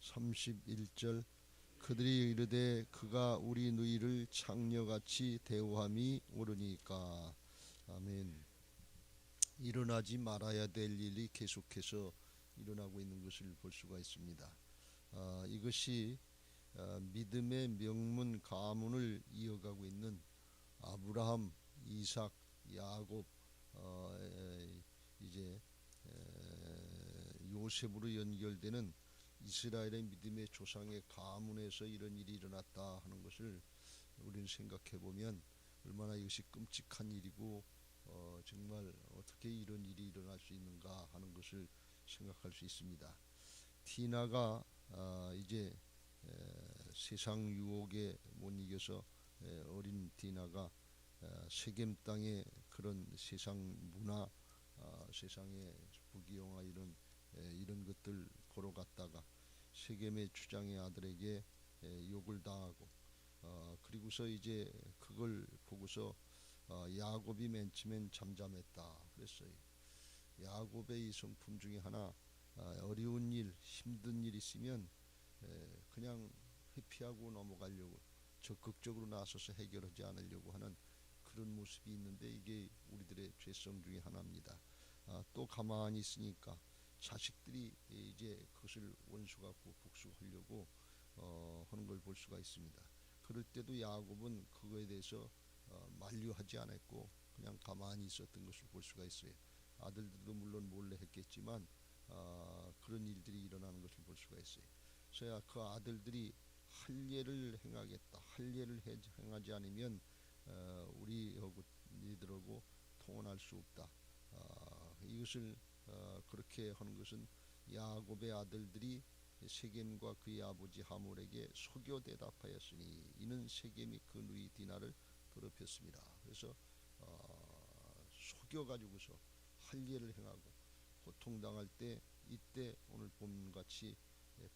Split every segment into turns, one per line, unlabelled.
31절 그들이 이르되 그가 우리 누이를 창녀같이 대우함이 옳으니까. 아멘. 일어나지 말아야 될 일이 계속해서 일어나고 있는 것을 볼 수가 있습니다. 이것이 믿음의 명문 가문을 이어가고 있는 아브라함, 이삭, 야곱, 이제 요셉으로 연결되는 이스라엘의 믿음의 조상의 가문에서 이런 일이 일어났다 하는 것을 우리는 생각해 보면 얼마나 이것이 끔찍한 일이고 정말 어떻게 이런 일이 일어날 수 있는가 하는 것을 생각할 수 있습니다. 디나가 이제 세상 유혹에 못 이겨서 어린 디나가 세겜 땅의 그런 세상 문화, 세상의 부귀영화 이런 것들 보러 갔다가 세겜의 주장의 아들에게 욕을 당하고 그리고서 이제 그걸 보고서 야곱이 맨 처음엔 잠잠했다 그랬어요. 야곱의 이 성품 중에 하나, 어려운 일, 힘든 일 있으면 그냥 회피하고 넘어가려고 적극적으로 나서서 해결하지 않으려고 하는 그런 모습이 있는데 이게 우리들의 죄성 중에 하나입니다. 또 가만히 있으니까 자식들이 이제 그것을 원수 갖고 복수하려고 하는 걸 볼 수가 있습니다. 그럴 때도 야곱은 그거에 대해서 만류하지 않았고 그냥 가만히 있었던 것을 볼 수가 있어요. 아들들도 물론 몰래 했겠지만 그런 일들이 일어나는 것을 볼 수가 있어요. 그래서 그 아들들이 할 일을 행하겠다. 할 일을 행하지 않으면 우리하고 니들하고 통혼할 수 없다. 이것을 그렇게 하는 것은 야곱의 아들들이 세겜과 그의 아버지 하몰에게 속여 대답하였으니 이는 세겜이 그 누이 디나를 더럽혔습니다. 그래서 속여가지고서 할 일을 행하고 고통당할 때 이때 오늘 본같이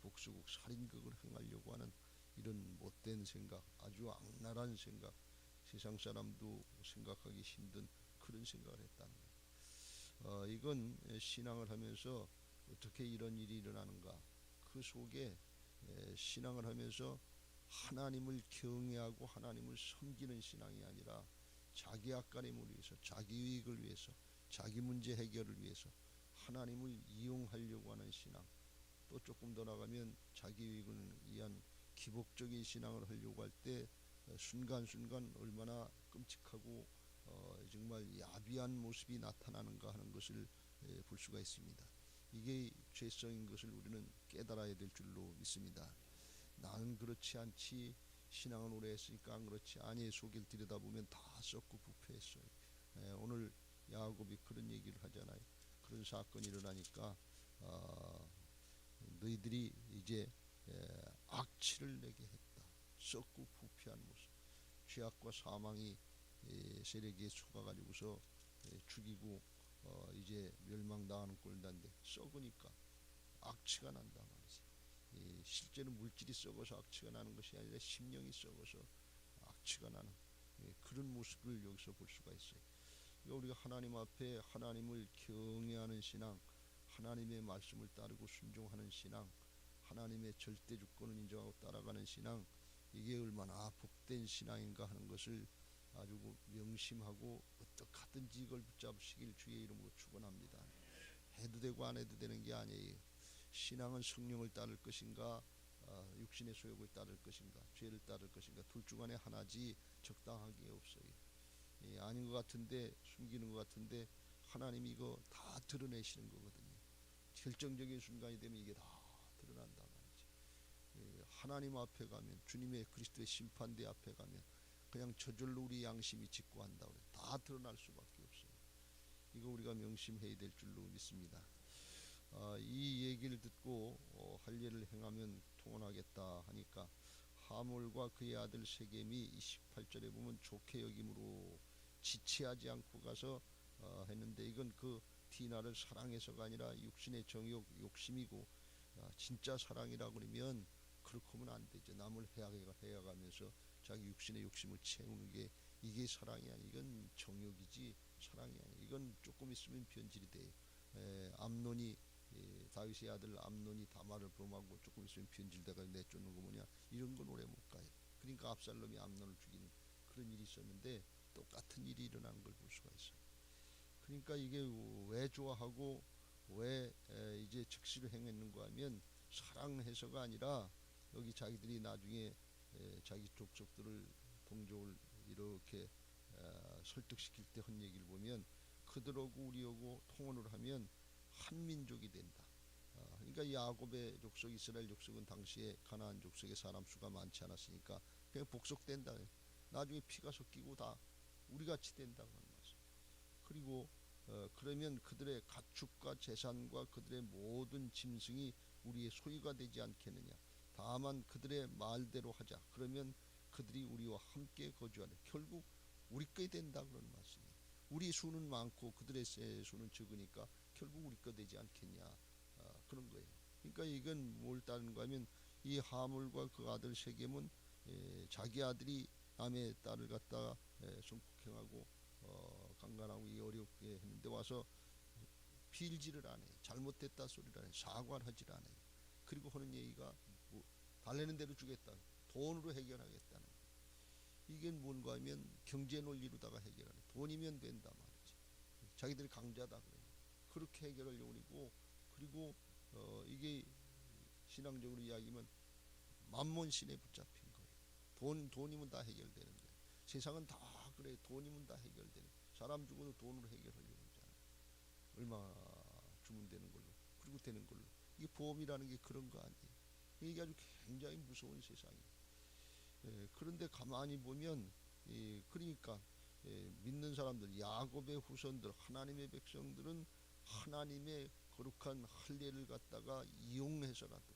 복수국 살인극을 행하려고 하는 이런 못된 생각, 아주 악랄한 생각, 세상 사람도 생각하기 힘든 그런 생각을 했다는 거예요. 이건 신앙을 하면서 어떻게 이런 일이 일어나는가, 그 속에 신앙을 하면서 하나님을 경외하고 하나님을 섬기는 신앙이 아니라 자기 악가림을 위해서, 자기 이익을 위해서, 자기 문제 해결을 위해서 하나님을 이용하려고 하는 신앙, 또 조금 더 나가면 자기 이익을 위한 기복적인 신앙을 하려고 할 때 순간순간 얼마나 끔찍하고 정말 야비한 모습이 나타나는가 하는 것을 볼 수가 있습니다. 이게 죄성인 것을 우리는 깨달아야 될 줄로 믿습니다. 나는 그렇지 않지, 신앙은 오래 했으니까 안 그렇지, 아니 속을 들여다보면 다 썩고 부패했어요. 오늘 야곱이 그런 얘기를 하잖아요. 그런 사건이 일어나니까 너희들이 이제 악취를 내게 했다. 썩고 부패한 모습, 죄악과 사망이 세력에 속아가지고서 죽이고 이제 멸망당하는 꼴단데 썩으니까 악취가 난다 말이지. 실제로 물질이 썩어서 악취가 나는 것이 아니라 심령이 썩어서 악취가 나는 그런 모습을 여기서 볼 수가 있어요. 그러니까 우리가 하나님 앞에 하나님을 경외하는 신앙, 하나님의 말씀을 따르고 순종하는 신앙, 하나님의 절대 주권을 인정하고 따라가는 신앙, 이게 얼마나 복된 신앙인가 하는 것을 아주 명심하고 어떻게 하든지 이걸 붙잡으시길 주의 이름으로 축원합니다. 해도 되고 안 해도 되는 게 아니에요. 신앙은 성령을 따를 것인가 육신의 소욕을 따를 것인가 죄를 따를 것인가 둘 중 안에 하나지 적당하게 없어요. 아닌 것 같은데, 숨기는 것 같은데 하나님이 이거 다 드러내시는 거거든요. 결정적인 순간이 되면 이게 다 드러난다 말이지. 하나님 앞에 가면, 주님의 그리스도의 심판대 앞에 가면 그냥 저절로 우리 양심이 직구한다 그래. 다 드러날 수밖에 없어요. 이거 우리가 명심해야 될 줄로 믿습니다. 이 얘기를 듣고 할 일을 행하면 통원하겠다 하니까 하몰과 그의 아들 세겜이 28절에 보면 좋게 여김으로 지체하지 않고 가서 했는데, 이건 그 디나를 사랑해서가 아니라 육신의 정욕, 욕심이고, 진짜 사랑이라 그러면 그렇게 하면 안 되죠. 남을 해야가면서 자기 육신의 욕심을 채우는 게 이게 사랑이 아니, 이건 정욕이지 사랑이 아니. 이건 조금 있으면 변질이 돼요. 암논이 다윗의 아들 암논이 다말을 범하고 조금 있으면 변질돼가 내쫓는 거 뭐냐, 이런 건 오래 못 가요. 그러니까 압살롬이 암논을 죽이는 그런 일이 있었는데 똑같은 일이 일어나는 걸 볼 수가 있어요. 그러니까 이게 왜 좋아하고 왜 이제 즉시를 행했는가 하면 사랑해서가 아니라 여기 자기들이 나중에 자기 족속들을 동족을 이렇게 설득시킬 때 한 얘기를 보면 그들하고 우리하고 통혼을 하면 한 민족이 된다. 그러니까 야곱의 족속 이스라엘 족속은 당시에 가나안 족속의 사람 수가 많지 않았으니까 그냥 복속된다. 나중에 피가 섞이고 다 우리 같이 된다고 하는 말씀. 그리고 그러면 그들의 가축과 재산과 그들의 모든 짐승이 우리의 소유가 되지 않겠느냐. 다만 그들의 말대로 하자. 그러면 그들이 우리와 함께 거주하는, 결국 우리 거 된다 그런 말씀이에요. 우리 수는 많고 그들의 수는 적으니까 결국 우리 거 되지 않겠냐, 그런 거예요. 그러니까 이건 뭘 따르는가 하면 이 하물과 그 아들 세겜은 자기 아들이 남의 딸을 갖다가 성폭행하고 강간하고 이 어렵게 했는데 와서 빌지를 안 해요. 잘못됐다 소리를 안 해요. 사과를 하질 않아요. 그리고 하는 얘기가 뭐 달래는 대로 주겠다, 돈으로 해결하겠다는 거예요. 이게 뭔가 하면 경제 논리로다가 해결하는, 돈이면 된다 말이지. 자기들이 강자다 그래요. 그렇게 해결하려고 그리고 이게 신앙적으로 이야기하면 만몬신에 붙잡힌 거예요. 돈이면 다 해결되는 거예요. 세상은 다 그래. 돈이면 다 해결되는. 사람 죽어도 돈으로 해결하려고 하잖아요. 얼마 주면 되는 걸로, 그리고 되는 걸로. 이게 보험이라는 게 그런 거 아니에요. 이게 아주 굉장히 무서운 세상이에요. 그런데 가만히 보면 그러니까 믿는 사람들, 야곱의 후손들, 하나님의 백성들은 하나님의 거룩한 할례를 갖다가 이용해서라도,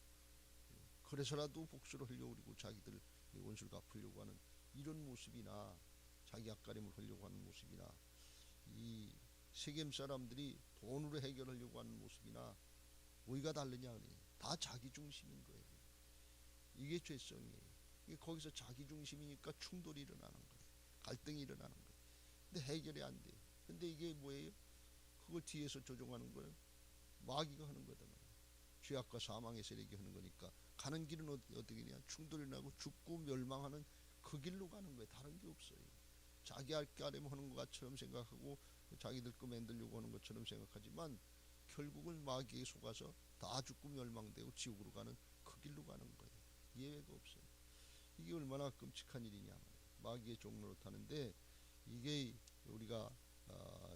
그래서라도 복수를 하려고 그리고 자기들 원수를 갚으려고 하는 이런 모습이나 자기 앞가림을 하려고 하는 모습이나 이 세겜 사람들이 돈으로 해결하려고 하는 모습이나 뭐가 다르냐 그래요. 다 자기 중심인 거예요. 이게 죄성이에요. 이게 거기서 자기 중심이니까 충돌이 일어나는 거예요. 갈등이 일어나는 거예요. 근데 해결이 안 돼요. 근데 이게 뭐예요? 그걸 뒤에서 조종하는 거예요. 마귀가 하는 거다 말이에요. 죄악과 사망의 세력이 하는 거니까 가는 길은 어떻게 되냐, 충돌이 나고 죽고 멸망하는 그 길로 가는 거예요. 다른 게 없어요. 자기 알까림 하는 것처럼 생각하고 자기들 거 만들려고 하는 것처럼 생각하지만 결국은 마귀에 속아서 다 죽고 멸망되고 지옥으로 가는 그 길로 가는 거예요. 예외가 없어요. 이게 얼마나 끔찍한 일이냐 말이에요. 마귀의 종로로 타는데 이게 우리가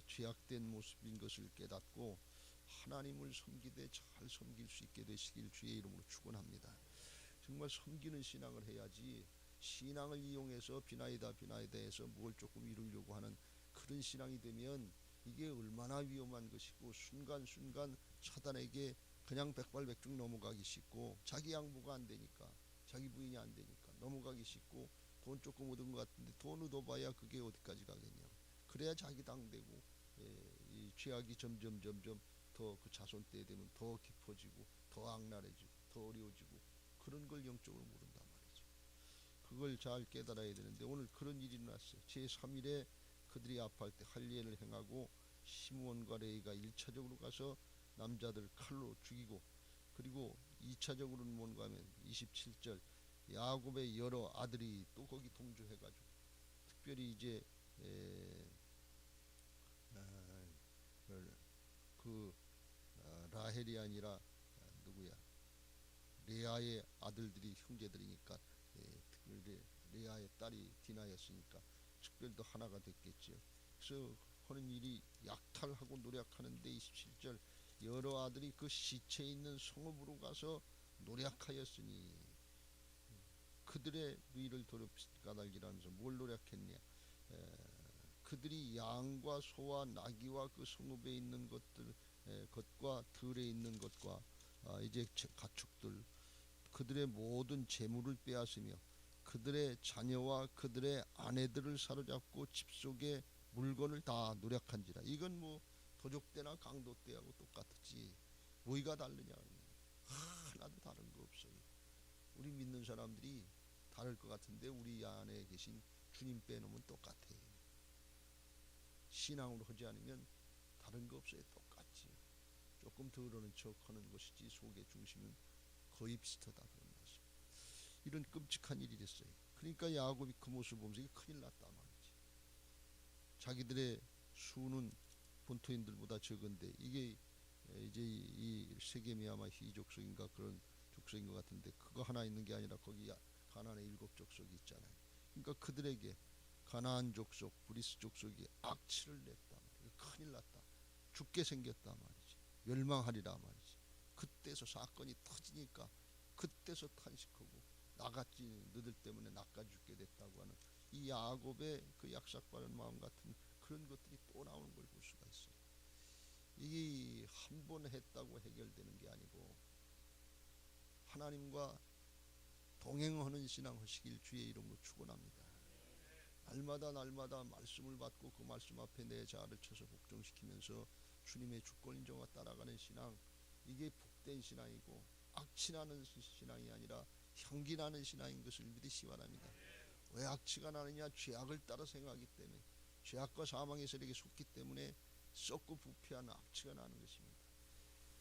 죄악된 모습인 것을 깨닫고 하나님을 섬기되 잘 섬길 수 있게 되시길 주의 이름으로 축원합니다. 정말 섬기는 신앙을 해야지 신앙을 이용해서 비나이다 해서 뭘 조금 이루려고 하는 그런 신앙이 되면 이게 얼마나 위험한 것이고 순간순간 사단에게 그냥 백발백중 넘어가기 쉽고 자기 양보가 안 되니까, 자기 부인이 안 되니까 넘어가기 쉽고 돈 조금 얻은 것 같은데 돈 얻어봐야 그게 어디까지 가겠냐. 그래야 자기 당되고 이 죄악이 점점 더 그 자손 때 되면 더 깊어지고 더 악랄해지고 더 어려워지고 그런 걸 영적으로 모른단 말이죠. 그걸 잘 깨달아야 되는데 오늘 그런 일이 일어났어요. 제3일에 그들이 아파할 때 할례를 행하고 시므온과 레위가 1차적으로 가서 남자들 칼로 죽이고, 그리고 2차적으로는 뭔가 하면 27절 야곱의 여러 아들이 또 거기 동조해가지고 특별히 이제 라헬이 아니라 누구야, 레아의 아들들이 형제들이니까 특별히 레아의 딸이 디나였으니까 특별히 더 하나가 됐겠죠. 그래서 하는 일이 약탈하고 노력하는데 27절 여러 아들이 그 시체 있는 성읍으로 가서 노력하였으니 그들의 누이를 도려까닭이라면서 뭘 노력했냐, 그들이 양과 소와 나귀와 그 성읍에 있는 것과 들에 있는 것과 이제 가축들 그들의 모든 재물을 빼앗으며 그들의 자녀와 그들의 아내들을 사로잡고 집 속에 물건을 다 노력한지라. 이건 뭐 도적 때나 강도 때하고 똑같지 뭐가 다르냐, 하나도 다른 거 없어요. 우리 믿는 사람들이 다를 것 같은데 우리 안에 계신 주님 빼놓으면 똑같아요. 신앙으로 하지 않으면 다른 거 없어요. 똑같지. 조금 덜어는 척하는 것이지 속의 중심은 거의 비슷하다 그런 말씀. 이런 끔찍한 일이 됐어요. 그러니까 야곱이 그 모습을 보면서 이게 큰일 났다 말이지. 자기들의 수는 본토인들보다 적은데 이게 이제 이 세겜이 아마 희족속인가 그런 족속인 것 같은데 그거 하나 있는 게 아니라 거기 가나안의 7 족속이 있잖아요. 그러니까 그들에게 가나안 족속, 브리스 족속이 악취를 냈다 말이야. 큰일 났다. 죽게 생겼다 말이지. 멸망하리라 말이지. 그때서 사건이 터지니까 그때서 탄식하고 나같이 너들 때문에 나까지 죽게 됐다고 하는 이 야곱의 그 약삭바른 마음 같은 그런 것들이 또 나오는 걸 볼 수가 있어요. 이게 한 번 했다고 해결되는 게 아니고 하나님과 동행하는 신앙 하시길 주의 이름으로 축원합니다. 날마다 말씀을 받고 그 말씀 앞에 내 자아를 쳐서 복종시키면서 주님의 주권 인정과 따라가는 신앙, 이게 복된 신앙이고 악취나는 신앙이 아니라 향기나는 신앙인 것을 믿으시 바랍니다. 왜 악취가 나느냐? 죄악을 따라 생각하기 때문에, 죄악과 사망의 세력에 속기 때문에 썩고 부패한 악취가 나는 것입니다.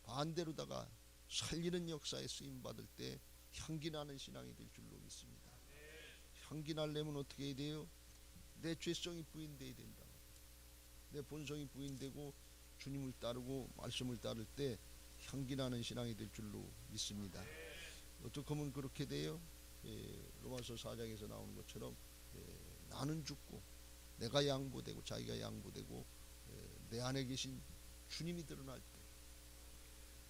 반대로다가 살리는 역사에 쓰임받을 때 향기나는 신앙이 될 줄로 믿습니다. 향기나려면 어떻게 해야 돼요? 내 죄성이 부인돼야 된다. 내 본성이 부인되고 주님을 따르고 말씀을 따를 때 향기나는 신앙이 될 줄로 믿습니다. 어떻게 하면 그렇게 돼요? 로마서 4장에서 나오는 것처럼 나는 죽고 내가 양보되고 자기가 양보되고 내 안에 계신 주님이 드러날 때,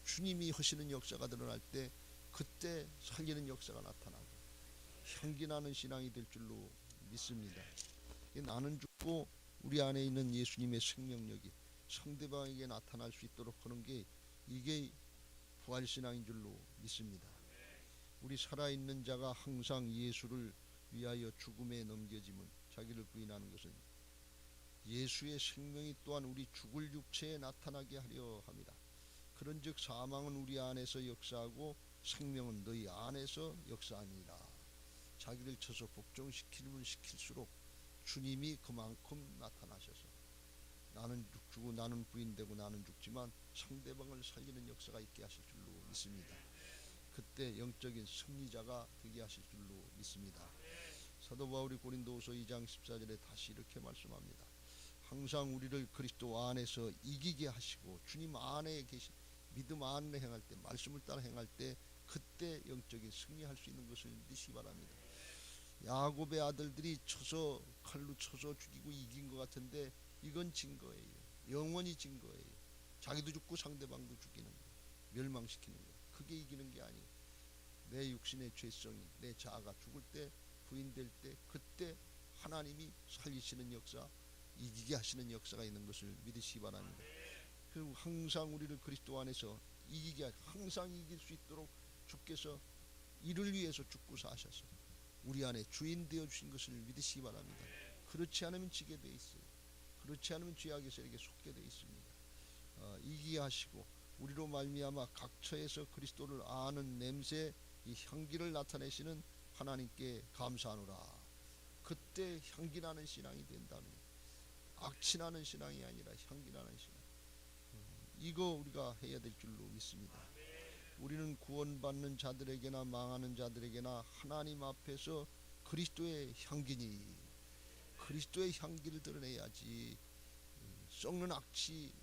주님이 하시는 역사가 드러날 때 그때 살리는 역사가 나타나고 향기나는 신앙이 될 줄로 믿습니다. 나는 죽고 우리 안에 있는 예수님의 생명력이 상대방에게 나타날 수 있도록 하는 게 이게 부활신앙인 줄로 믿습니다. 우리 살아있는 자가 항상 예수를 위하여 죽음에 넘겨짐은, 자기를 부인하는 것은 예수의 생명이 또한 우리 죽을 육체에 나타나게 하려 합니다. 그런즉 사망은 우리 안에서 역사하고 생명은 너희 안에서 역사하니라. 자기를 쳐서 복종시키면 시킬수록 주님이 그만큼 나타나셔서 나는 죽고 나는 부인되고 나는 죽지만 상대방을 살리는 역사가 있게 하실 줄로 믿습니다. 그때 영적인 승리자가 되게 하실 줄로 믿습니다. 사도 바울이 고린도후서 2장 14절에 다시 이렇게 말씀합니다. 항상 우리를 그리스도 안에서 이기게 하시고 주님 안에 계신 믿음 안에 행할 때, 말씀을 따라 행할 때 그때 영적인 승리할 수 있는 것을 믿으시기 바랍니다. 야곱의 아들들이 쳐서 칼로 쳐서 죽이고 이긴 것 같은데 이건 진 거예요. 영원히 진 거예요. 자기도 죽고 상대방도 죽이는 거, 멸망시키는 거. 그게 이기는 게 아니에요. 내 육신의 죄성이, 내 자아가 죽을 때, 부인될 때 그때 하나님이 살리시는 역사, 이기게 하시는 역사가 있는 것을 믿으시기 바랍니다. 그리고 항상 우리를 그리스도 안에서 이기게, 항상 이길 수 있도록 주께서 이를 위해서 죽고 사셔서 우리 안에 주인 되어 주신 것을 믿으시기 바랍니다. 그렇지 않으면 지게 돼 있어요. 그렇지 않으면 죄악의 세력에 속게 돼 있습니다. 이기게 하시고 우리로 말미암아 각처에서 그리스도를 아는 냄새, 이 향기를 나타내시는 하나님께 감사하노라. 그때 향기나는 신앙이 된다면, 악취나는 신앙이 아니라 향기나는 신앙, 이거 우리가 해야 될 줄로 믿습니다. 우리는 구원받는 자들에게나 망하는 자들에게나 하나님 앞에서 그리스도의 향기니, 그리스도의 향기를 드러내야지 썩는 악취,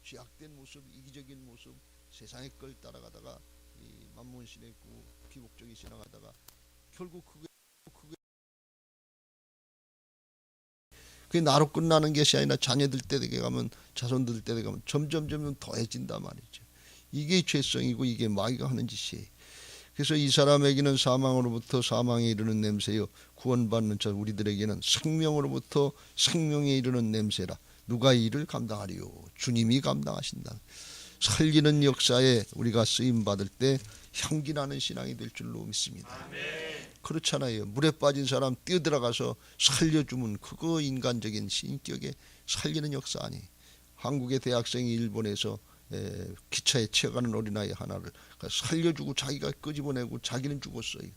죄악된 모습, 이기적인 모습, 세상의 걸 따라가다가 이 만몬신의 비복종이 신앙하다가 결국 그게 나로 끝나는 것이 아니라 자녀들 때되게 가면, 자손들 때되게 가면 점점 더해진단 말이죠. 이게 죄성이고 이게 마귀가 하는 짓이에요. 그래서 이 사람에게는 사망으로부터 사망에 이르는 냄새요, 구원받는 자 우리들에게는 생명으로부터 생명에 이르는 냄새라. 누가 이 일을 감당하리요? 주님이 감당하신다. 살리는 역사에 우리가 쓰임받을 때 향기나는 신앙이 될 줄로 믿습니다. 아멘. 그렇잖아요. 물에 빠진 사람 뛰어들어가서 살려주면 그거 인간적인 신격에 살리는 역사 아니에요. 한국의 대학생이 일본에서 기차에 치여가는 어린아이 하나를 살려주고 자기가 끄집어내고 자기는 죽었어요.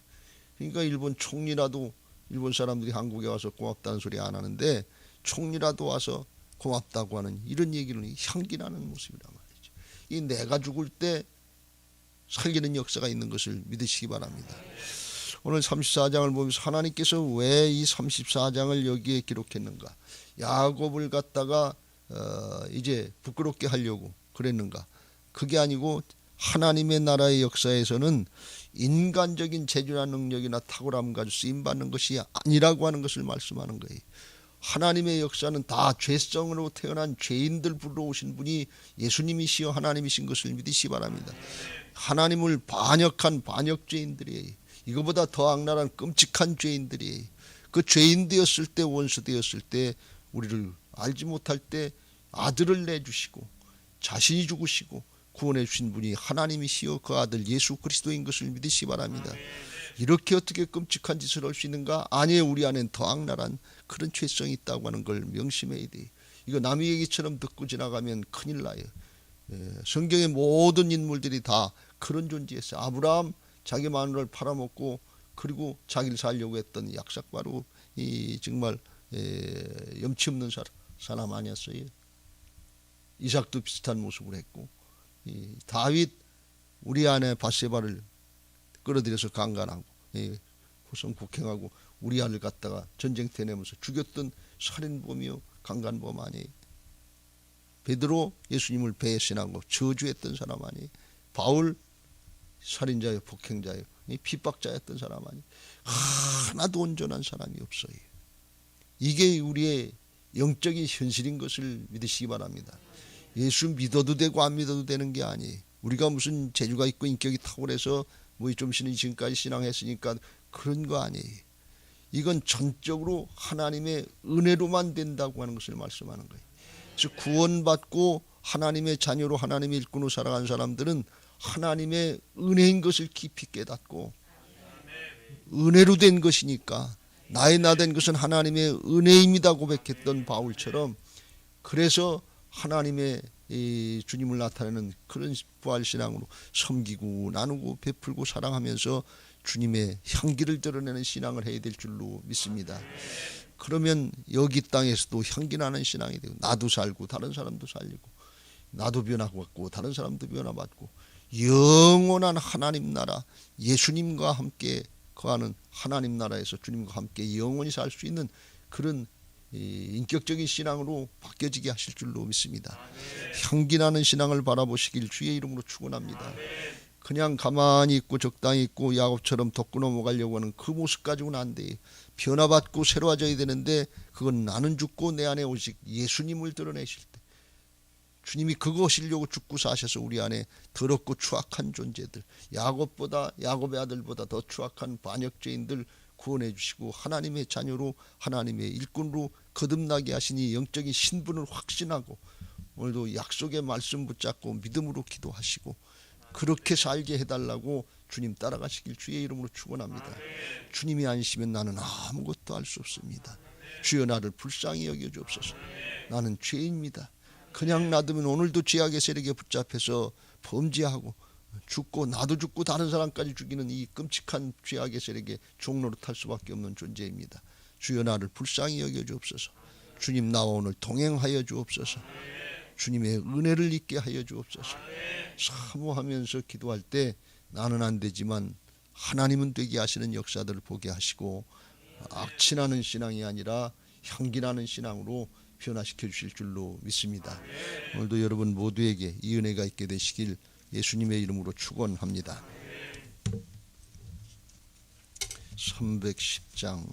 그러니까 일본 총리라도, 일본 사람들이 한국에 와서 고맙다는 소리 안 하는데 총리라도 와서 고맙다고 하는 이런 얘기는 향기나는 모습이란 말이죠. 이 내가 죽을 때 살리는 역사가 있는 것을 믿으시기 바랍니다. 오늘 34장을 보면서 하나님께서 왜 이 34장을 여기에 기록했는가? 야곱을 갖다가 이제 부끄럽게 하려고 그랬는가? 그게 아니고 하나님의 나라의 역사에서는 인간적인 재주나 능력이나 탁월함 가지고 쓰임받는 것이 아니라고 하는 것을 말씀하는 거예요. 하나님의 역사는 다 죄성으로 태어난 죄인들 불러오신 분이 예수님이시여 하나님이신 것을 믿으시기 바랍니다. 하나님을 반역한 반역죄인들이에요. 이거보다 더 악랄한 끔찍한 죄인들이에요. 그 죄인 되었을 때, 원수 되었을 때, 우리를 알지 못할 때 아들을 내주시고 자신이 죽으시고 구원해 주신 분이 하나님이시여 그 아들 예수 그리스도인 것을 믿으시기 바랍니다. 이렇게 어떻게 끔찍한 짓을 할 수 있는가? 아니에요. 우리 안엔 더 악랄한 그런 죄성이 있다고 하는 걸 명심해야 돼요. 이거 남의 얘기처럼 듣고 지나가면 큰일 나요. 성경의 모든 인물들이 다 그런 존재였어요. 아브라함 자기 마누라를 팔아먹고 그리고 자기를 살려고 했던 약삭 바로 이 정말 염치 없는 사람 아니었어요. 이삭도 비슷한 모습을 했고, 다윗 우리 아내 바세바를 끌어들여서 강간하고 후손 국행하고 우리아를 갖다가 전쟁터에 내면서 죽였던 살인범이요 강간범 아니에요. 베드로 예수님을 배신하고 저주했던 사람 아니에요. 바울 살인자요 폭행자요 핍박자였던 사람 아니에요. 하나도 온전한 사람이 없어요. 이게 우리의 영적인 현실인 것을 믿으시기 바랍니다. 예수 믿어도 되고 안 믿어도 되는 게 아니에요. 우리가 무슨 재주가 있고 인격이 탁월해서 뭐 좀 지금까지 신앙했으니까 그런 거 아니에요. 이건 전적으로 하나님의 은혜로만 된다고 하는 것을 말씀하는 거예요. 그래서 구원받고 하나님의 자녀로 하나님의 일꾼으로 살아간 사람들은 하나님의 은혜인 것을 깊이 깨닫고 은혜로 된 것이니까 나의 나 된 것은 하나님의 은혜입니다 고백했던 바울처럼, 그래서 하나님의 이 주님을 나타내는 그런 부활신앙으로 섬기고 나누고 베풀고 사랑하면서 주님의 향기를 드러내는 신앙을 해야 될 줄로 믿습니다. 그러면 여기 땅에서도 향기나는 신앙이 되고 나도 살고 다른 사람도 살리고 나도 변화받고 다른 사람도 변화받고 영원한 하나님 나라 예수님과 함께 거하는 하나님 나라에서 주님과 함께 영원히 살 수 있는 그런 인격적인 신앙으로 바뀌어지게 하실 줄로 믿습니다. 향기나는 신앙을 바라보시길 주의 이름으로 축원합니다. 그냥 가만히 있고 적당히 있고 야곱처럼 덮고 넘어가려고 하는 그 모습 가지고는 안 돼요. 변화받고 새로워져야 되는데 그건 나는 죽고 내 안에 오직 예수님을 드러내실 때 주님이 그거 하시려고 죽고 사셔서 우리 안에 더럽고 추악한 존재들, 야곱의 아들보다 더 추악한 반역죄인들 구원해 주시고 하나님의 자녀로 하나님의 일꾼으로 거듭나게 하시니 영적인 신분을 확신하고 오늘도 약속의 말씀 붙잡고 믿음으로 기도하시고 그렇게 살게 해달라고 주님 따라가시길 주의 이름으로 축원합니다. 주님이 아니시면 나는 아무것도 할 수 없습니다. 주여 나를 불쌍히 여겨주옵소서. 나는 죄인입니다. 그냥 놔두면 오늘도 죄악의 세력에 붙잡혀서 범죄하고 죽고 나도 죽고 다른 사람까지 죽이는 이 끔찍한 죄악의 세력에 종로로 탈 수밖에 없는 존재입니다. 주여 나를 불쌍히 여겨주옵소서. 주님 나와 오늘 동행하여 주옵소서. 주님의 은혜를 잊게 하여 주옵소서. 사모하면서 기도할 때 나는 안 되지만 하나님은 되게 하시는 역사들을 보게 하시고 악취나는 신앙이 아니라 향기나는 신앙으로 변화시켜 주실 줄로 믿습니다. 오늘도 여러분 모두에게 이 은혜가 있게 되시길 예수님의 이름으로 축원합니다. 310장